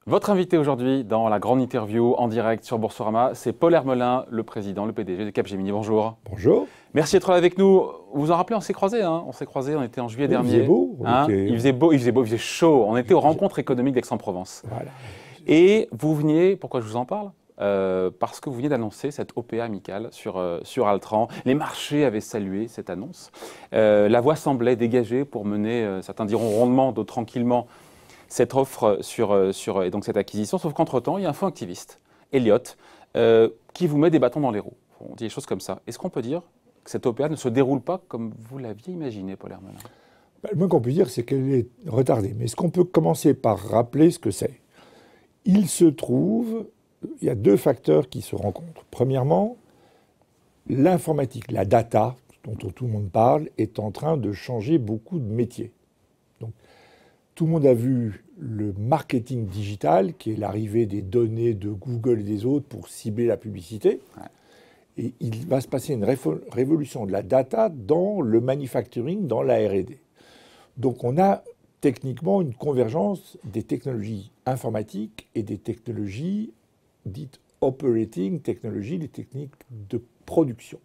Votre invité aujourd'hui dans la grande interview en direct sur Boursorama, c'est Paul Hermelin, le président, le PDG de Capgemini. Bonjour. Bonjour. Merci d'être là avec nous. Vous vous en rappelez, on s'est croisés, on était en juillet dernier. Il faisait beau. Il faisait beau, il faisait chaud. On était aux rencontres économiques d'Aix-en-Provence. Voilà. Et vous veniez, pourquoi je vous en parle parce que vous venez d'annoncer cette OPA amicale sur Altran. Les marchés avaient salué cette annonce. La voie semblait dégagée pour mener, certains diront rondement, d'autres tranquillement, cette offre et donc cette acquisition. Sauf qu'entre-temps, il y a un fonds activiste, Elliott, qui vous met des bâtons dans les roues. On dit des choses comme ça. Est-ce qu'on peut dire que cette OPA ne se déroule pas comme vous l'aviez imaginé, Paul Hermelin? Le moins qu'on peut dire, c'est qu'elle est retardée. Mais est-ce qu'on peut commencer par rappeler ce que c'est? Il se trouve, il y a deux facteurs qui se rencontrent. Premièrement, l'informatique, la data, dont tout le monde parle, est en train de changer beaucoup de métiers. Donc, tout le monde a vu le marketing digital, qui est l'arrivée des données de Google et des autres pour cibler la publicité. Ouais. Et il va se passer une révolution de la data dans le manufacturing, dans la R&D. Donc on a techniquement une convergence des technologies informatiques et des technologies dites operating technologies, les techniques de production.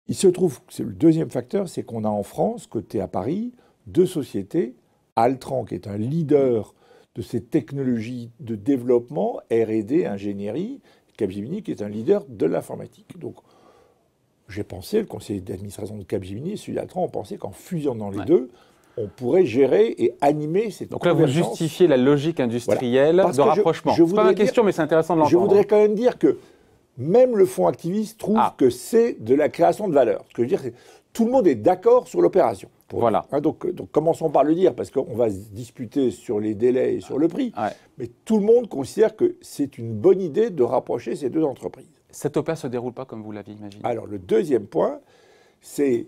Il se trouve que c'est le deuxième facteur, c'est qu'on a en France, côté à Paris, deux sociétés, Altran, qui est un leader de ces technologies de développement, R&D, ingénierie, Capgemini, qui est un leader de l'informatique. Donc, j'ai pensé, le conseil d'administration de Capgemini et celui d'Altran ont pensé qu'en fusionnant les deux, on pourrait gérer et animer cette Donc là, vous justifiez la logique industrielle de rapprochement. C'est pas ma question, mais c'est intéressant de l'entendre. Je voudrais quand même dire que même le fonds activiste trouve que c'est de la création de valeur. Ce que je veux dire, c'est tout le monde est d'accord sur l'opération. Voilà. Donc, commençons par le dire, parce qu'on va se disputer sur les délais et sur le prix. Ouais. Mais tout le monde considère que c'est une bonne idée de rapprocher ces deux entreprises. Cette opération ne se déroule pas comme vous l'aviez imaginé. Alors, le deuxième point, c'est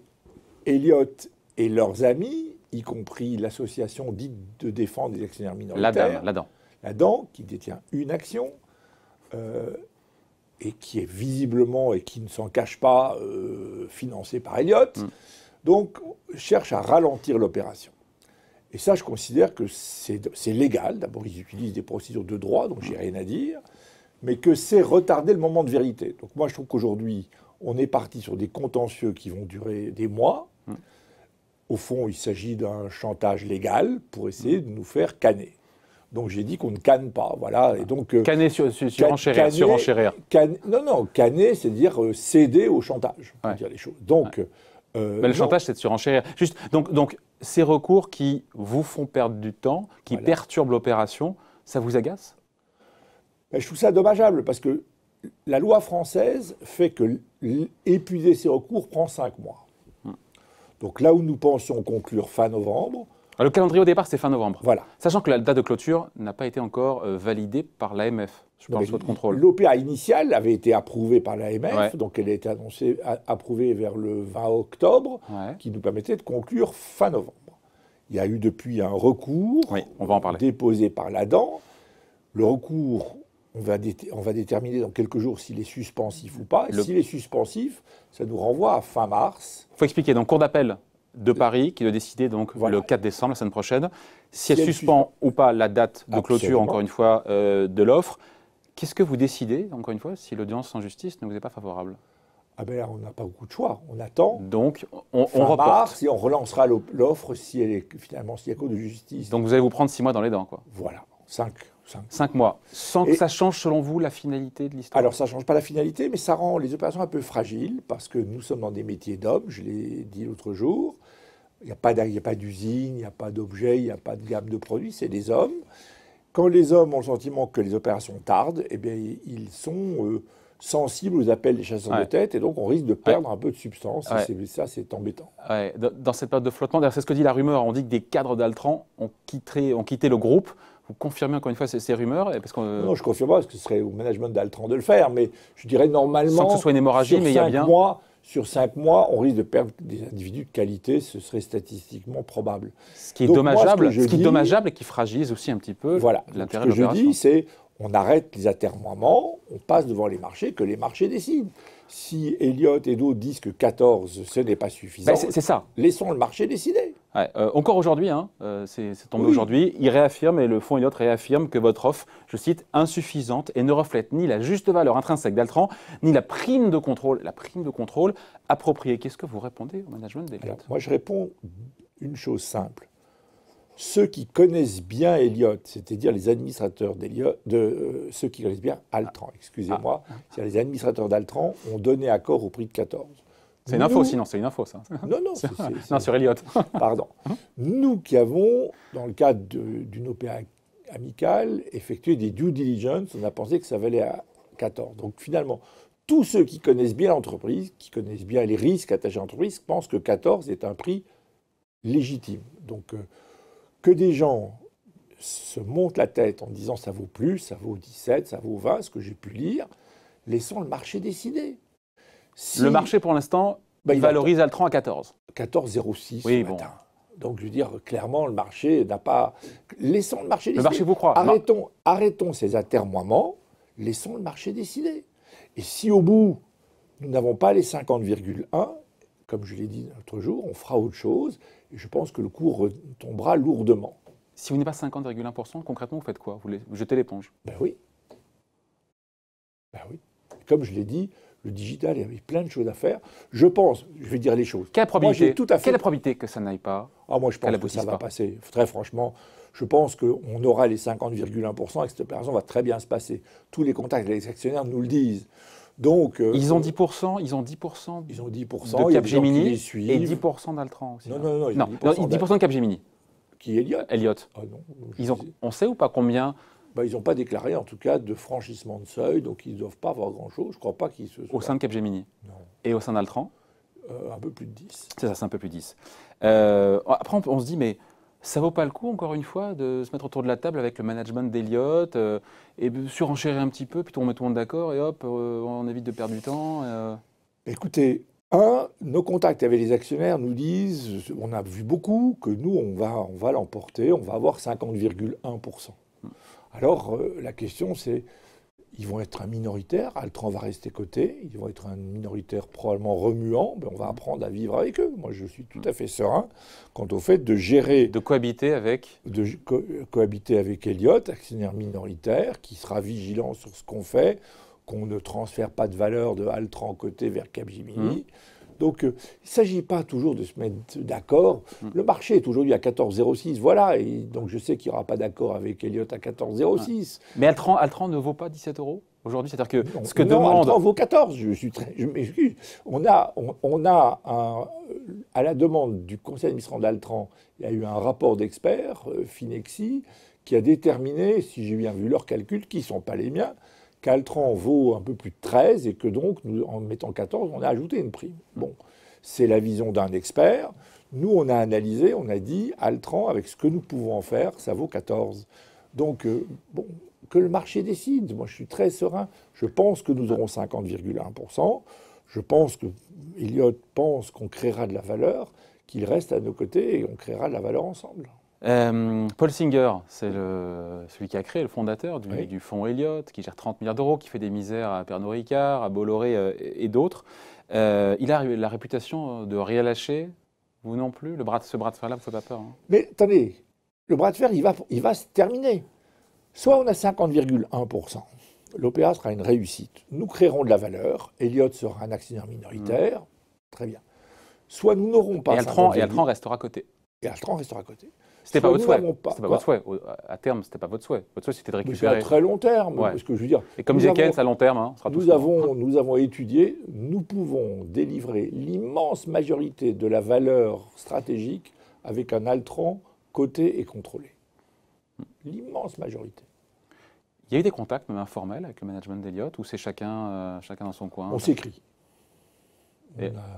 Elliott et leurs amis, y compris l'association dite de défense des actionnaires minoritaires. L'ADAN, qui détient une action, et qui est visiblement, et qui ne s'en cache pas, financée par Elliott. Donc, cherche à ralentir l'opération. Et ça, je considère que c'est légal. D'abord, ils utilisent des procédures de droit, donc j'ai rien à dire, mais que c'est retarder le moment de vérité. Donc moi, je trouve qu'aujourd'hui, on est parti sur des contentieux qui vont durer des mois. Au fond, il s'agit d'un chantage légal pour essayer de nous faire canner. Donc j'ai dit qu'on ne canne pas, voilà. Et donc canner, surenchérir. Non, canner, c'est dire céder au chantage, pour dire les choses. Donc mais le chantage, c'est de surenchérir. Juste, donc, ces recours qui vous font perdre du temps, qui perturbent l'opération, ça vous agace? Je trouve ça dommageable, parce que la loi française fait que épuiser ces recours prend 5 mois. Donc là où nous pensions conclure fin novembre... Le calendrier au départ, c'est fin novembre. Voilà. Sachant que la date de clôture n'a pas été encore validée par l'AMF. Je pense votre contrôle. L'OPA initiale avait été approuvée par l'AMF, donc elle a été approuvée vers le 20 octobre, qui nous permettait de conclure fin novembre. Il y a eu depuis un recours on va en parler. Déposé par l'ADAN. Le recours, on va déterminer dans quelques jours s'il est suspensif ou pas. S'il est suspensif, ça nous renvoie à fin mars. Il faut expliquer. Donc, Cour d'appel de Paris, qui doit décider donc, le 4 décembre, la semaine prochaine, si elle suspend ou pas la date de clôture, encore une fois, de l'offre. Qu'est-ce que vous décidez, encore une fois, si l'audience en justice ne vous est pas favorable? On n'a pas beaucoup de choix. On attend. Donc, on reporte. Et on relancera l'offre si elle est finalement, s'il y a cause de justice. Donc, vous allez vous prendre 6 mois dans les dents, quoi. Voilà, 5 mois. Sans que ça change, selon vous, la finalité de l'histoire? Alors, ça ne change pas la finalité, mais ça rend les opérations un peu fragiles, parce que nous sommes dans des métiers d'hommes, je l'ai dit l'autre jour. Il n'y a pas d'usine, il n'y a pas d'objet, il n'y a pas de gamme de produits, c'est des hommes. Quand les hommes ont le sentiment que les opérations tardent, eh bien, ils sont sensibles aux appels des chasseurs de tête, et donc on risque de perdre un peu de substance, et ça, c'est embêtant. Dans cette période de flottement, d'ailleurs, c'est ce que dit la rumeur, on dit que des cadres d'Altran ont quitté le groupe. Vous confirmez encore une fois ces rumeurs? Parce que, non, je ne confirme pas, parce que ce serait au management d'Altran de le faire, mais je dirais normalement... Sans que ce soit une hémorragie, mais il y a bien... Sur 5 mois, on risque de perdre des individus de qualité, ce serait statistiquement probable. Ce qui est dommageable et qui fragilise aussi un petit peu l'intérêt de l'opération. Ce que je dis, c'est on arrête les atermoiements, on passe devant les marchés, que les marchés décident. Si Elliott et d'autres disent que 14, ce n'est pas suffisant, c'est ça. Laissons le marché décider. Ouais, encore aujourd'hui, hein, c'est tombé Oui. aujourd'hui, il réaffirme, et le fonds Elliott réaffirme que votre offre, je cite, insuffisante et ne reflète ni la juste valeur intrinsèque d'Altran, ni la prime de contrôle appropriée. Qu'est-ce que vous répondez au management Alors, d'Elliott? moi, je réponds une chose simple. Ceux qui connaissent bien Elliott, c'est-à-dire les administrateurs d'Elliott, ceux qui connaissent bien Altran, excusez-moi, c'est-à-dire les administrateurs d'Altran ont donné accord au prix de 14. C'est une info, sinon, c'est une info, ça. Non, non, Non, sur Elliott. Pardon. Nous qui avons, dans le cadre d'une OPA amicale, effectué des due diligence, on a pensé que ça valait à 14. Donc finalement, tous ceux qui connaissent bien l'entreprise, qui connaissent bien les risques attachés à l'entreprise, pensent que 14 est un prix légitime. Donc que des gens se montent la tête en disant ça vaut plus, ça vaut 17, ça vaut 20, ce que j'ai pu lire, laissons le marché décider. Si, Le marché, pour l'instant, il valorise Altran à 14. 14,06 oui, ce matin. Donc, je veux dire, clairement, le marché n'a pas... Laissons le marché décider. Le marché vous croit. Arrêtons ces atermoiements, laissons le marché décider. Et si au bout, nous n'avons pas les 50,1, comme je l'ai dit l'autre jour, on fera autre chose. Et je pense que le cours tombera lourdement. Si vous n'êtes pas 50,1%, concrètement, vous faites quoi? Vous jetez l'éponge? Ben oui. Ben oui. Comme je l'ai dit, le digital, il y avait plein de choses à faire. Je pense, je vais dire les choses. Quelle probabilité, moi, tout à fait... Quelle est la probabilité que ça n'aille pas? Moi, je pense que ça va passer. Très franchement, je pense qu'on aura les 50,1% et que cette opération va très bien se passer. Tous les contacts avec les actionnaires nous le disent. Donc, ils ont 10%, ils ont 10%, ils ont 10% de Capgemini et 10% d'Altran aussi. Non, 10% de Capgemini. Qui est Elliott. Ah non, on sait ou pas combien? Ils n'ont pas déclaré, en tout cas, de franchissement de seuil, donc ils ne doivent pas avoir grand-chose. Je ne crois pas qu'ils se soient... Au sein de Capgemini? Non. Et au sein d'Altran? Un peu plus de 10. C'est ça, c'est un peu plus de 10. Après, on se dit, mais ça vaut pas le coup, encore une fois, de se mettre autour de la table avec le management d'Elliott et surenchérir un petit peu, puis on met tout le monde d'accord et hop, on évite de perdre du temps. Écoutez, nos contacts avec les actionnaires nous disent, on a vu beaucoup, que nous, on va l'emporter, on va avoir 50,1%. Alors, la question, c'est, ils vont être un minoritaire, Altran va rester coté, ils vont être un minoritaire probablement remuant, on va apprendre à vivre avec eux. Moi, je suis tout à fait serein quant au fait de gérer... De cohabiter avec... De cohabiter avec Elliott, actionnaire minoritaire, qui sera vigilant sur ce qu'on fait, qu'on ne transfère pas de valeur de Altran côté vers Capgemini. Donc, il ne s'agit pas toujours de se mettre d'accord. Le marché est aujourd'hui à 14,06, voilà. Et donc, je sais qu'il n'y aura pas d'accord avec Elliott à 14,06. Mais Altran ne vaut pas 17 € aujourd'hui? C'est-à-dire que non, ce que demande... Altran vaut 14, je m'excuse. On a à la demande du conseil d'administration d'Altran, il y a eu un rapport d'experts, Finexi, qui a déterminé, si j'ai bien vu leurs calculs, qui ne sont pas les miens, qu'Altran vaut un peu plus de 13 et que donc, en mettant 14, on a ajouté une prime. Bon, c'est la vision d'un expert. Nous, on a analysé, on a dit, Altran, avec ce que nous pouvons en faire, ça vaut 14. Donc, que le marché décide. Moi, je suis très serein. Je pense que nous aurons 50,1%. Je pense que Elliott pense qu'on créera de la valeur, qu'il reste à nos côtés et on créera de la valeur ensemble. Paul Singer, c'est celui qui a créé, le fondateur du fonds Elliott, qui gère 30 milliards d'euros, qui fait des misères à Pernod Ricard, à Bolloré et d'autres. Il a la réputation de rien lâcher. Vous non plus? Ce bras de fer-là vous fait pas peur? Mais attendez, le bras de fer, il va se terminer. Soit on a 50,1%. L'OPA sera une réussite. Nous créerons de la valeur. Elliott sera un actionnaire minoritaire. Très bien. Soit nous n'aurons pas... Et Altran restera à côté. Et Altran restera à côté. C'était pas votre souhait. C'était pas votre souhait. À terme, c'était pas votre souhait. Votre souhait, c'était de récupérer. C'est à très long terme. Parce que je veux dire, et comme disait Keynes, à long terme, sera tout nous avons étudié, nous pouvons délivrer l'immense majorité de la valeur stratégique avec un Altran coté et contrôlé. L'immense majorité. Il y a eu des contacts, même informels, avec le management d'Elliott, ou c'est chacun dans son coin? On s'écrit.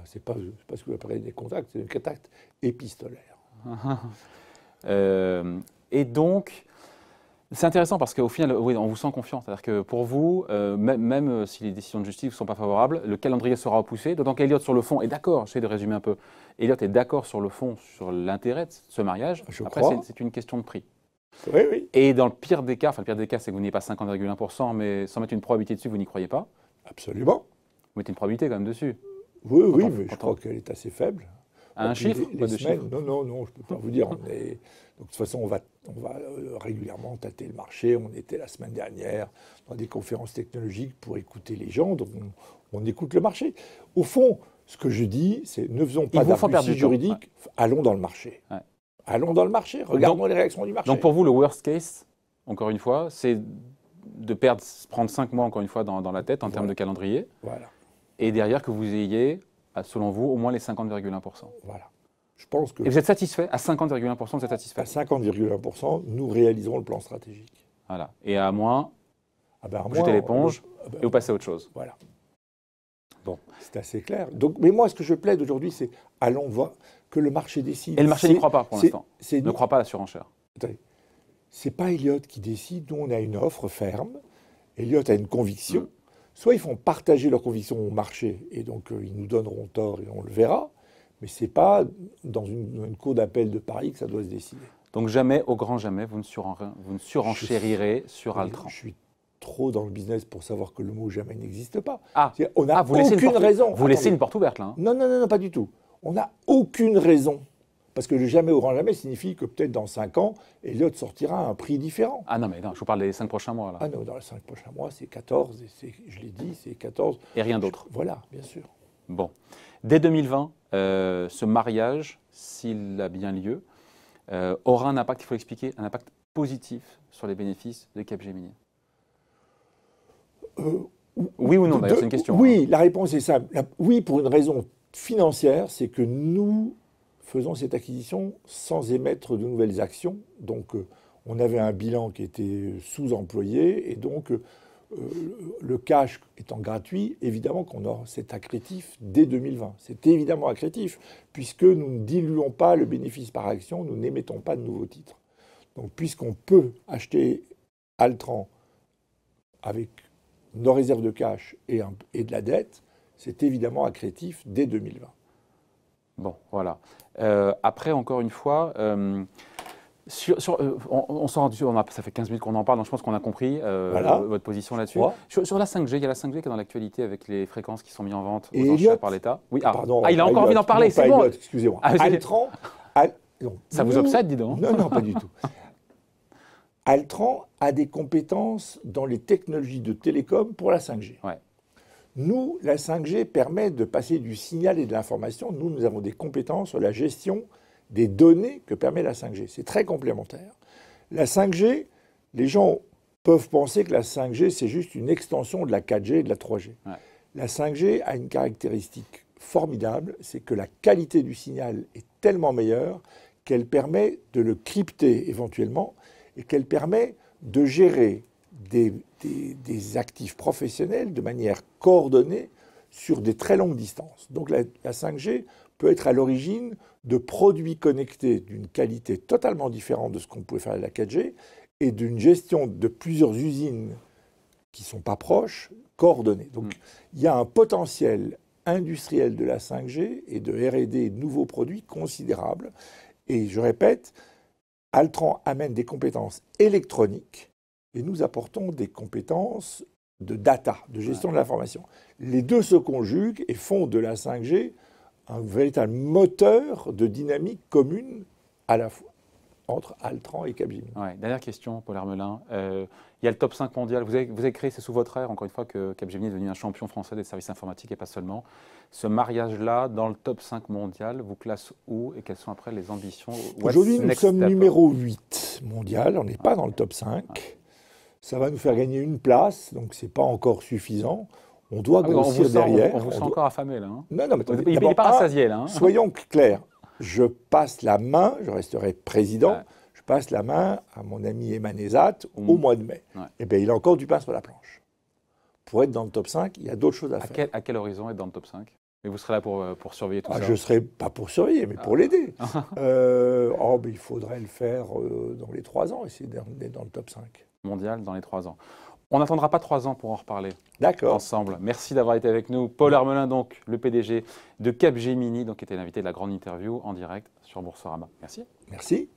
C'est pas ce que vous appelez des contacts, c'est des contacts épistolaires. Et donc, c'est intéressant parce qu'au final, oui, on vous sent confiant. C'est-à-dire que pour vous, même si les décisions de justice ne sont pas favorables, le calendrier sera repoussé. D'autant qu'Elliott, sur le fond, est d'accord. J'essaie de résumer un peu. Elliott est d'accord sur le fond, sur l'intérêt de ce mariage. Après, c'est une question de prix. Oui, oui. Et dans le pire des cas, enfin le pire des cas, c'est que vous n'ayez pas 50,1%, mais sans mettre une probabilité dessus, vous n'y croyez pas. Absolument. Vous mettez une probabilité quand même dessus. Oui, oui, mais je crois qu'elle est assez faible. À un chiffre, les pas de semaines, chiffre. non, non, non, je ne peux pas vous dire. Donc, de toute façon, on va régulièrement tâter le marché. On était la semaine dernière dans des conférences technologiques pour écouter les gens. Donc, on écoute le marché. Au fond, ce que je dis, c'est ne faisons pas d'arguties juridiques, allons dans le marché. Ouais. Allons dans le marché, regardons les réactions du marché. Donc pour vous, le worst case, encore une fois, c'est de prendre 5 mois, encore une fois, dans la tête en termes de calendrier. Voilà. Et derrière, que vous ayez, selon vous, au moins les 50,1%. Voilà. Je pense que... Et vous êtes satisfait? À 50,1%, vous êtes satisfait? À 50,1%, nous réaliserons le plan stratégique. Voilà. Et à moins, vous jetez l'éponge et vous passez à autre chose. Voilà. Bon, c'est assez clair. Donc, mais moi, ce que je plaide aujourd'hui, c'est allons voir que le marché décide. Et le marché n'y croit pas pour l'instant. Ne croit pas à la surenchère. C'est pas Elliott qui décide. Nous, on a une offre ferme. Elliott a une conviction. Soit ils font partager leur conviction au marché, et donc ils nous donneront tort et on le verra. Mais c'est pas dans une cour d'appel de Paris que ça doit se décider. Donc jamais, au grand jamais, vous ne surenchérirez sur Altran. Je suis trop dans le business pour savoir que le mot jamais n'existe pas. On n'a aucune raison. Vous laissez une porte ouverte là. Non, non, non, non, pas du tout. On n'a aucune raison. Parce que le jamais au grand jamais signifie que peut-être dans 5 ans, Elliott sortira à un prix différent. Ah non, mais non, je vous parle des 5 prochains mois là. Ah non, dans les 5 prochains mois, c'est 14, et je l'ai dit, c'est 14. Et rien d'autre. Voilà, bien sûr. Bon. Dès 2020, ce mariage, s'il a bien lieu, aura un impact, il faut l'expliquer, un impact positif sur les bénéfices de Capgemini. Oui ou non, d'ailleurs, c'est une question. Oui, la réponse est simple. Oui, pour une raison financière, c'est que nous faisons cette acquisition sans émettre de nouvelles actions. Donc, on avait un bilan qui était sous-employé, et donc, le cash étant gratuit, évidemment qu'on aura cet accrétif dès 2020. C'est évidemment accrétif, puisque nous ne diluons pas le bénéfice par action, nous n'émettons pas de nouveaux titres. Donc, puisqu'on peut acheter Altran avec nos réserves de cash et de la dette, c'est évidemment accrétif dès 2020. Bon, voilà. Après, encore une fois, on s'en rend, ça fait 15 minutes qu'on en parle, donc je pense qu'on a compris votre position là-dessus. Sur la 5G, il y a la 5G qui est dans l'actualité avec les fréquences qui sont mises en vente aux enchères par l'État. Oui, pardon, il a encore envie d'en parler, c'est bon. Excusez-moi. Altran... Ça vous obsède, dis donc. Non, non, pas du tout. Altran a des compétences dans les technologies de télécom pour la 5G. Ouais. Nous, la 5G permet de passer du signal et de l'information. Nous avons des compétences sur la gestion des données que permet la 5G. C'est très complémentaire. La 5G, les gens peuvent penser que la 5G, c'est juste une extension de la 4G et de la 3G. Ouais. La 5G a une caractéristique formidable, c'est que la qualité du signal est tellement meilleure qu'elle permet de le crypter éventuellement, et qu'elle permet de gérer des actifs professionnels de manière coordonnée sur des très longues distances. Donc la 5G peut être à l'origine de produits connectés d'une qualité totalement différente de ce qu'on pouvait faire avec la 4G et d'une gestion de plusieurs usines qui ne sont pas proches, coordonnées. Donc il y a un potentiel industriel de la 5G et de R&D de nouveaux produits considérable. Et je répète, Altran amène des compétences électroniques et nous apportons des compétences de data, de gestion de l'information. Les deux se conjuguent et font de la 5G un véritable moteur de dynamique commune à la fois entre Altran et Capgemini. Ouais, dernière question, Paul Hermelin. Il y a le top 5 mondial. Vous avez créé, c'est sous votre ère, encore une fois, que Capgemini est devenu un champion français des services informatiques et pas seulement. Ce mariage-là, dans le top 5 mondial, vous classe où et quelles sont après les ambitions? Aujourd'hui, nous sommes numéro 8 mondial. On n'est pas dans le top 5. Ça va nous faire gagner une place, donc ce n'est pas encore suffisant. On doit grossir derrière. On vous sent encore affamé, là. Hein. Non, mais il n'est pas rassasié, là. Hein. Soyons clairs. Je passe la main, je resterai président, je passe la main à mon ami Emanezat au mois de mai. Ouais. Eh bien, il a encore du pain sur la planche. Pour être dans le top 5, il y a d'autres choses à faire. À quel horizon être dans le top 5 ? Et vous serez là pour surveiller tout ça? Je ne serai pas pour surveiller, mais pour l'aider. Il faudrait le faire dans les 3 ans, essayer d'être dans le top 5. Mondial dans les 3 ans. On n'attendra pas 3 ans pour en reparler. D'accord. Ensemble. Merci d'avoir été avec nous. Paul Hermelin, donc, le PDG de Capgemini, qui était l'invité de la grande interview en direct sur Boursorama. Merci. Merci.